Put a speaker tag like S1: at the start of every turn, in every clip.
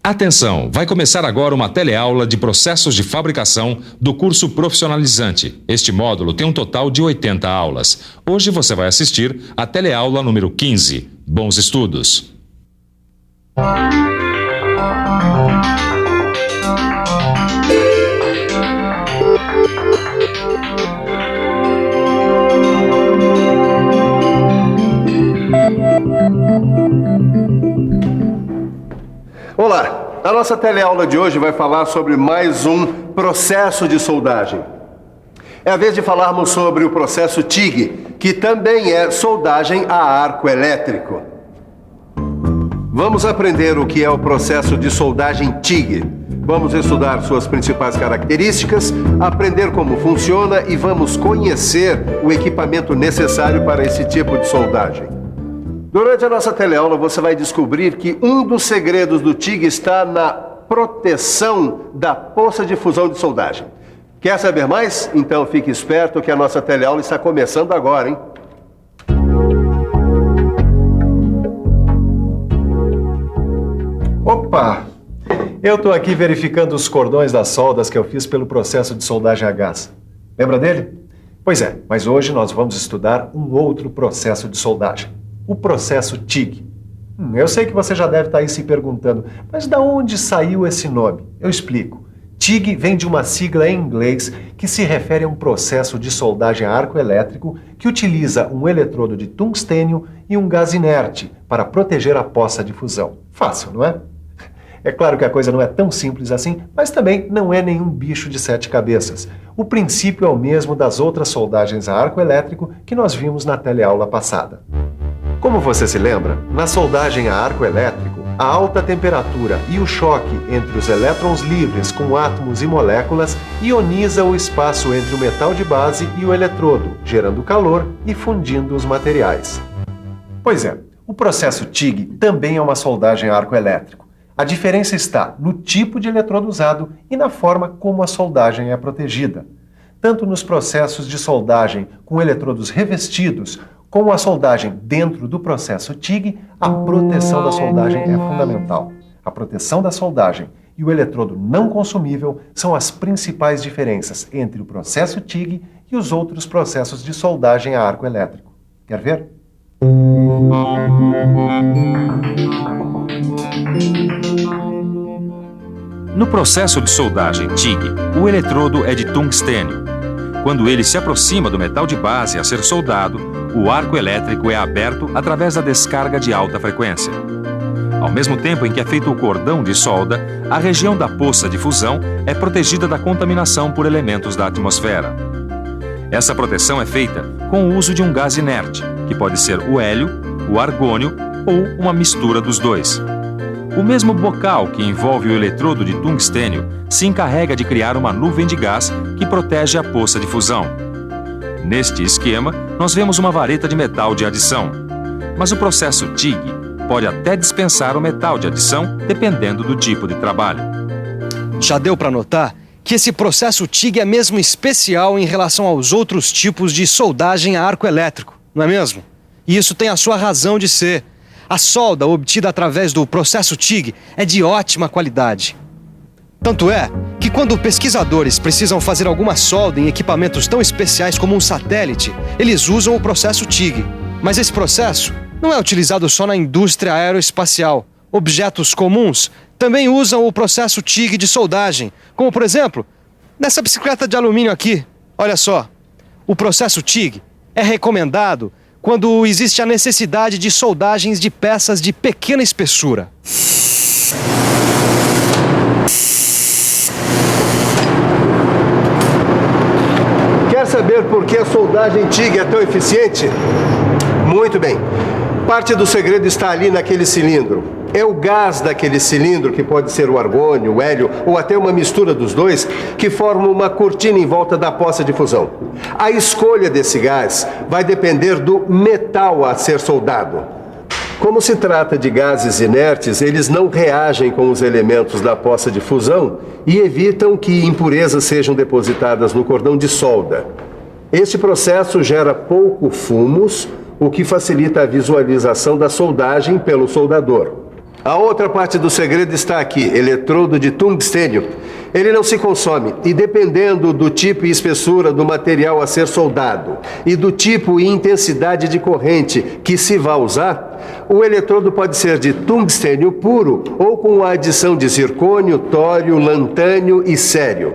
S1: Atenção, vai começar agora uma teleaula de processos de fabricação do curso profissionalizante. Este módulo tem um total de 80 aulas. Hoje você vai assistir a teleaula número 15. Bons estudos!
S2: Olá, a nossa teleaula de hoje vai falar sobre mais um processo de soldagem. É a vez de falarmos sobre o processo TIG, que também é soldagem a arco elétrico. Vamos aprender o que é o processo de soldagem TIG. Vamos estudar suas principais características, aprender como funciona e vamos conhecer o equipamento necessário para esse tipo de soldagem. Durante a nossa teleaula, você vai descobrir que um dos segredos do TIG está na proteção da poça de fusão de soldagem. Quer saber mais? Então fique esperto que a nossa teleaula está começando agora, hein?
S3: Opa! Eu estou aqui verificando os cordões das soldas que eu fiz pelo processo de soldagem a gás. Lembra dele? Pois é, mas hoje nós vamos estudar um outro processo de soldagem. O processo TIG. Eu sei que você já deve estar aí se perguntando, mas de onde saiu esse nome? Eu explico. TIG vem de uma sigla em inglês que se refere a um processo de soldagem a arco elétrico que utiliza um eletrodo de tungstênio e um gás inerte para proteger a poça de fusão. Fácil, não é? É claro que a coisa não é tão simples assim, mas também não é nenhum bicho de 7 cabeças. O princípio é o mesmo das outras soldagens a arco elétrico que nós vimos na teleaula passada. Como você se lembra, na soldagem a arco elétrico, a alta temperatura e o choque entre os elétrons livres com átomos e moléculas ioniza o espaço entre o metal de base e o eletrodo, gerando calor e fundindo os materiais. Pois é, o processo TIG também é uma soldagem a arco elétrico. A diferença está no tipo de eletrodo usado e na forma como a soldagem é protegida. Tanto nos processos de soldagem com eletrodos revestidos, como a soldagem dentro do processo TIG, a proteção da soldagem é fundamental. A proteção da soldagem e o eletrodo não consumível são as principais diferenças entre o processo TIG e os outros processos de soldagem a arco elétrico. Quer ver?
S1: No processo de soldagem TIG, o eletrodo é de tungstênio. Quando ele se aproxima do metal de base a ser soldado, o arco elétrico é aberto através da descarga de alta frequência. Ao mesmo tempo em que é feito o cordão de solda, a região da poça de fusão é protegida da contaminação por elementos da atmosfera. Essa proteção é feita com o uso de um gás inerte, que pode ser o hélio, o argônio ou uma mistura dos dois. O mesmo bocal que envolve o eletrodo de tungstênio se encarrega de criar uma nuvem de gás que protege a poça de fusão. Neste esquema, nós vemos uma vareta de metal de adição. Mas o processo TIG pode até dispensar o metal de adição, dependendo do tipo de trabalho.
S4: Já deu para notar que esse processo TIG é mesmo especial em relação aos outros tipos de soldagem a arco elétrico, não é mesmo? E isso tem a sua razão de ser. A solda obtida através do processo TIG é de ótima qualidade. Tanto é que quando pesquisadores precisam fazer alguma solda em equipamentos tão especiais como um satélite, eles usam o processo TIG. Mas esse processo não é utilizado só na indústria aeroespacial. Objetos comuns também usam o processo TIG de soldagem, como por exemplo, nessa bicicleta de alumínio aqui. Olha só, o processo TIG é recomendado quando existe a necessidade de soldagens de peças de pequena espessura.
S2: Quer saber por que a soldagem TIG é tão eficiente? Muito bem. Parte do segredo está ali naquele cilindro. É o gás daquele cilindro, que pode ser o argônio, o hélio ou até uma mistura dos dois, que forma uma cortina em volta da poça de fusão. A escolha desse gás vai depender do metal a ser soldado. Como se trata de gases inertes, eles não reagem com os elementos da poça de fusão e evitam que impurezas sejam depositadas no cordão de solda. Este processo gera pouco fumos, o que facilita a visualização da soldagem pelo soldador. A outra parte do segredo está aqui, eletrodo de tungstênio. Ele não se consome e, dependendo do tipo e espessura do material a ser soldado e do tipo e intensidade de corrente que se vai usar, o eletrodo pode ser de tungstênio puro ou com a adição de zircônio, tório, lantânio e cério.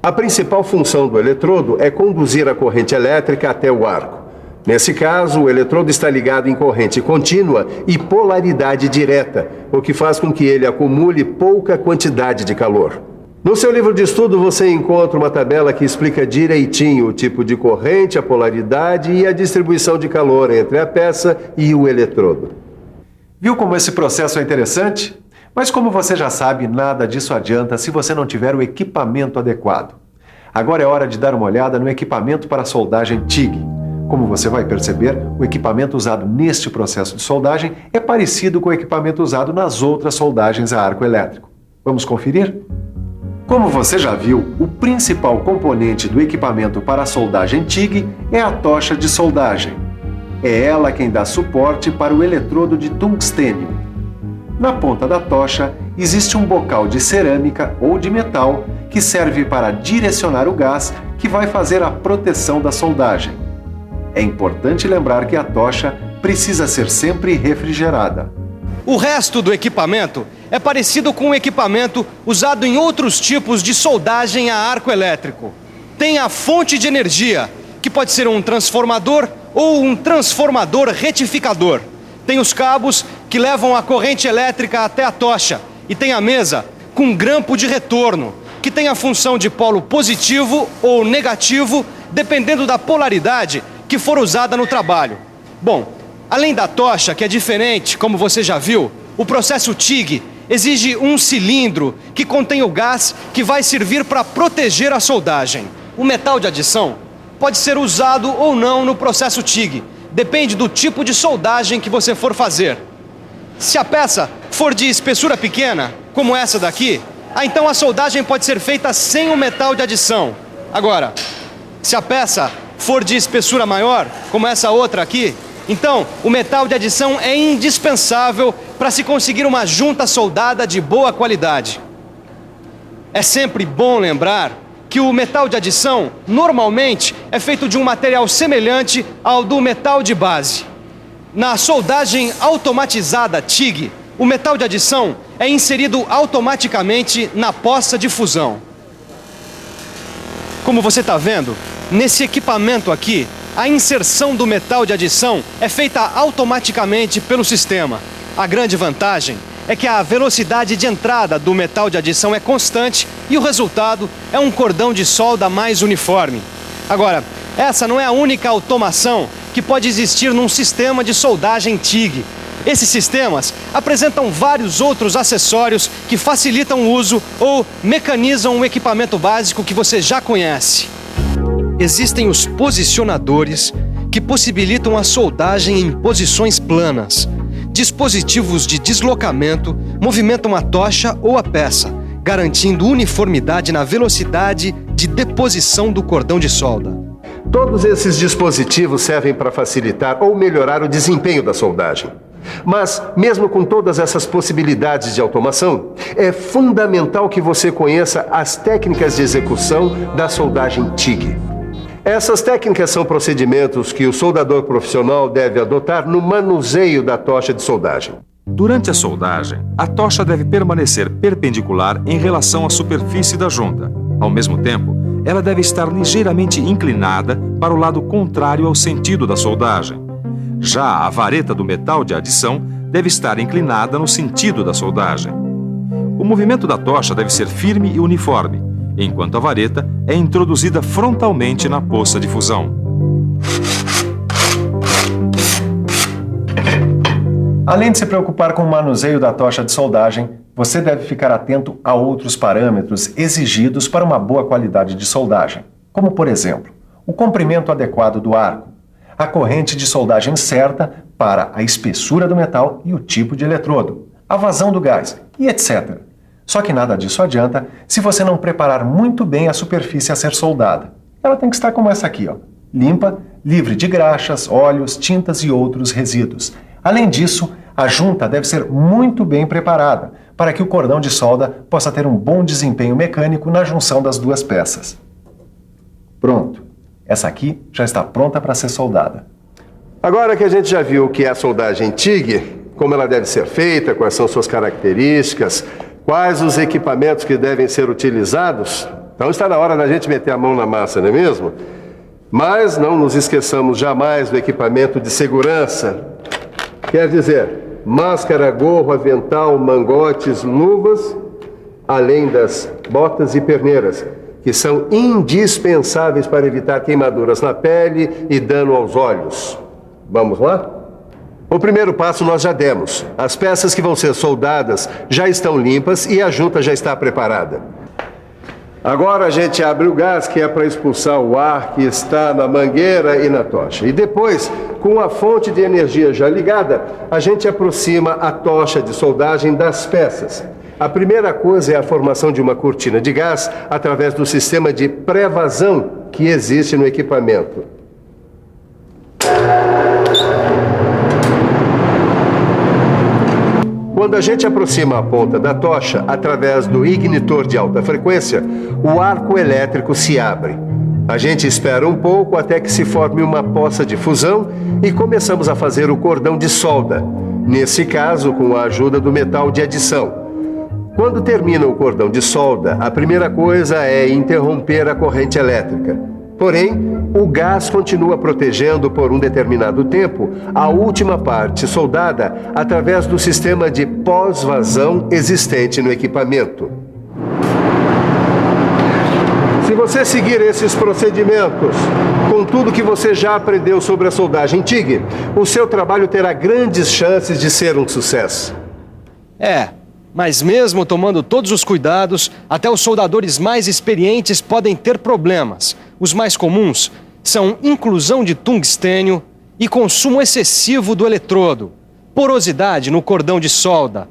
S2: A principal função do eletrodo é conduzir a corrente elétrica até o arco. Nesse caso, o eletrodo está ligado em corrente contínua e polaridade direta, o que faz com que ele acumule pouca quantidade de calor. No seu livro de estudo você encontra uma tabela que explica direitinho o tipo de corrente, a polaridade e a distribuição de calor entre a peça e o eletrodo.
S3: Viu como esse processo é interessante? Mas como você já sabe, nada disso adianta se você não tiver o equipamento adequado. Agora é hora de dar uma olhada no equipamento para soldagem TIG. Como você vai perceber, o equipamento usado neste processo de soldagem é parecido com o equipamento usado nas outras soldagens a arco elétrico. Vamos conferir? Como você já viu, o principal componente do equipamento para a soldagem TIG é a tocha de soldagem. É ela quem dá suporte para o eletrodo de tungstênio. Na ponta da tocha existe um bocal de cerâmica ou de metal que serve para direcionar o gás que vai fazer a proteção da soldagem. É importante lembrar que a tocha precisa ser sempre refrigerada.
S4: O resto do equipamento é parecido com o equipamento usado em outros tipos de soldagem a arco elétrico. Tem a fonte de energia, que pode ser um transformador ou um transformador retificador. Tem os cabos que levam a corrente elétrica até a tocha. E tem a mesa com grampo de retorno, que tem a função de polo positivo ou negativo, dependendo da polaridade que for usada no trabalho. Bom, além da tocha, que é diferente, como você já viu, o processo TIG exige um cilindro que contém o gás que vai servir para proteger a soldagem. O metal de adição pode ser usado ou não no processo TIG, depende do tipo de soldagem que você for fazer. Se a peça for de espessura pequena, como essa daqui, então a soldagem pode ser feita sem o metal de adição. Agora, se a peça for de espessura maior, como essa outra aqui, então o metal de adição é indispensável para se conseguir uma junta soldada de boa qualidade. É sempre bom lembrar que o metal de adição normalmente é feito de um material semelhante ao do metal de base. Na soldagem automatizada TIG, o metal de adição é inserido automaticamente na poça de fusão. Como você está vendo, nesse equipamento aqui, a inserção do metal de adição é feita automaticamente pelo sistema. A grande vantagem é que a velocidade de entrada do metal de adição é constante e o resultado é um cordão de solda mais uniforme. Agora, essa não é a única automação que pode existir num sistema de soldagem TIG. Esses sistemas apresentam vários outros acessórios que facilitam o uso ou mecanizam o equipamento básico que você já conhece. Existem os posicionadores, que possibilitam a soldagem em posições planas. Dispositivos de deslocamento movimentam a tocha ou a peça, garantindo uniformidade na velocidade de deposição do cordão de solda.
S2: Todos esses dispositivos servem para facilitar ou melhorar o desempenho da soldagem. Mas, mesmo com todas essas possibilidades de automação, é fundamental que você conheça as técnicas de execução da soldagem TIG. Essas técnicas são procedimentos que o soldador profissional deve adotar no manuseio da tocha de soldagem.
S1: Durante a soldagem, a tocha deve permanecer perpendicular em relação à superfície da junta. Ao mesmo tempo, ela deve estar ligeiramente inclinada para o lado contrário ao sentido da soldagem. Já a vareta do metal de adição deve estar inclinada no sentido da soldagem. O movimento da tocha deve ser firme e uniforme, enquanto a vareta é introduzida frontalmente na poça de fusão.
S3: Além de se preocupar com o manuseio da tocha de soldagem, você deve ficar atento a outros parâmetros exigidos para uma boa qualidade de soldagem, como, por exemplo, o comprimento adequado do arco, a corrente de soldagem certa para a espessura do metal e o tipo de eletrodo, a vazão do gás e etc. Só que nada disso adianta se você não preparar muito bem a superfície a ser soldada. Ela tem que estar como essa aqui, ó, limpa, livre de graxas, óleos, tintas e outros resíduos. Além disso, A junta deve ser muito bem preparada para que o cordão de solda possa ter um bom desempenho mecânico na junção das duas peças. Pronto. Essa aqui já está pronta para ser soldada.
S2: Agora que a gente já viu o que é a soldagem TIG, como ela deve ser feita, quais são suas características, quais os equipamentos que devem ser utilizados, então está na hora da gente meter a mão na massa, não é mesmo? Mas não nos esqueçamos jamais do equipamento de segurança. Quer dizer, máscara, gorro, avental, mangotes, luvas, além das botas e perneiras, que são indispensáveis para evitar queimaduras na pele e dano aos olhos. Vamos lá? O primeiro passo nós já demos. As peças que vão ser soldadas já estão limpas e a junta já está preparada. Agora a gente abre o gás, que é para expulsar o ar que está na mangueira e na tocha. E depois, com a fonte de energia já ligada, a gente aproxima a tocha de soldagem das peças. A primeira coisa é a formação de uma cortina de gás através do sistema de pré-vazão que existe no equipamento. Quando a gente aproxima a ponta da tocha através do ignitor de alta frequência, o arco elétrico se abre. A gente espera um pouco até que se forme uma poça de fusão e começamos a fazer o cordão de solda, nesse caso com a ajuda do metal de adição. Quando termina o cordão de solda, a primeira coisa é interromper a corrente elétrica. Porém, o gás continua protegendo por um determinado tempo a última parte soldada através do sistema de pós-vazão existente no equipamento. Se você seguir esses procedimentos, com tudo que você já aprendeu sobre a soldagem TIG, o seu trabalho terá grandes chances de ser um sucesso.
S4: Mas mesmo tomando todos os cuidados, até os soldadores mais experientes podem ter problemas. Os mais comuns são inclusão de tungstênio e consumo excessivo do eletrodo, porosidade no cordão de solda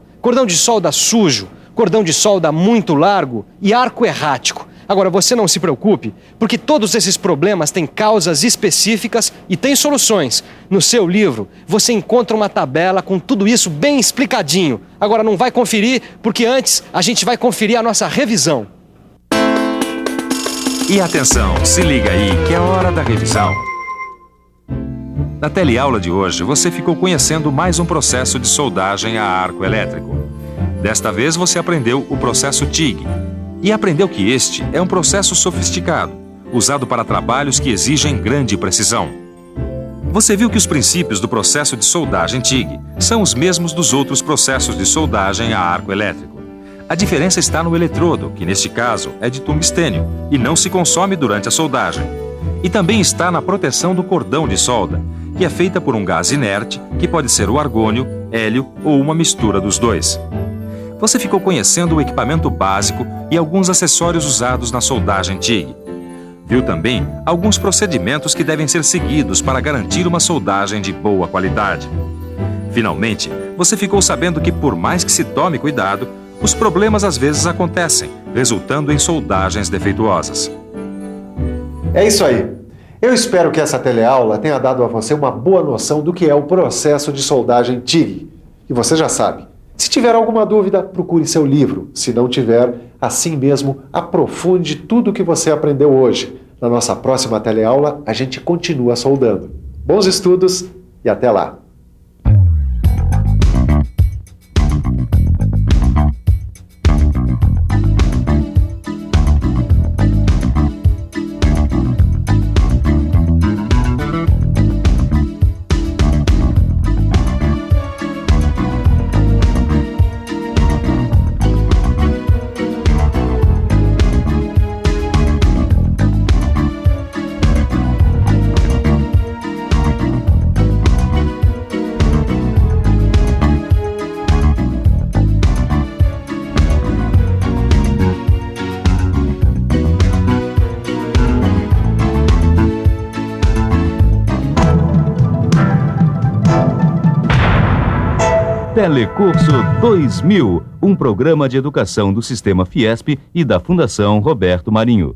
S4: sujo, cordão de solda muito largo e arco errático. Agora, você não se preocupe, porque todos esses problemas têm causas específicas e têm soluções. No seu livro, você encontra uma tabela com tudo isso bem explicadinho. Agora, não vai conferir, porque antes a gente vai conferir a nossa revisão.
S1: E atenção, se liga aí que é hora da revisão. Na teleaula de hoje, você ficou conhecendo mais um processo de soldagem a arco elétrico. Desta vez, você aprendeu o processo TIG. E aprendeu que este é um processo sofisticado, usado para trabalhos que exigem grande precisão. Você viu que os princípios do processo de soldagem TIG são os mesmos dos outros processos de soldagem a arco elétrico. A diferença está no eletrodo, que neste caso é de tungstênio e não se consome durante a soldagem. E também está na proteção do cordão de solda, que é feita por um gás inerte, que pode ser o argônio, hélio ou uma mistura dos dois. Você ficou conhecendo o equipamento básico e alguns acessórios usados na soldagem TIG. Viu também alguns procedimentos que devem ser seguidos para garantir uma soldagem de boa qualidade. Finalmente, você ficou sabendo que, por mais que se tome cuidado, os problemas às vezes acontecem, resultando em soldagens defeituosas.
S3: É isso aí. Eu espero que essa teleaula tenha dado a você uma boa noção do que é o processo de soldagem TIG. E você já sabe. Se tiver alguma dúvida, procure seu livro. Se não tiver, assim mesmo, aprofunde tudo o que você aprendeu hoje. Na nossa próxima teleaula, a gente continua soldando. Bons estudos e até lá!
S5: Telecurso 2000, um programa de educação do Sistema Fiesp e da Fundação Roberto Marinho.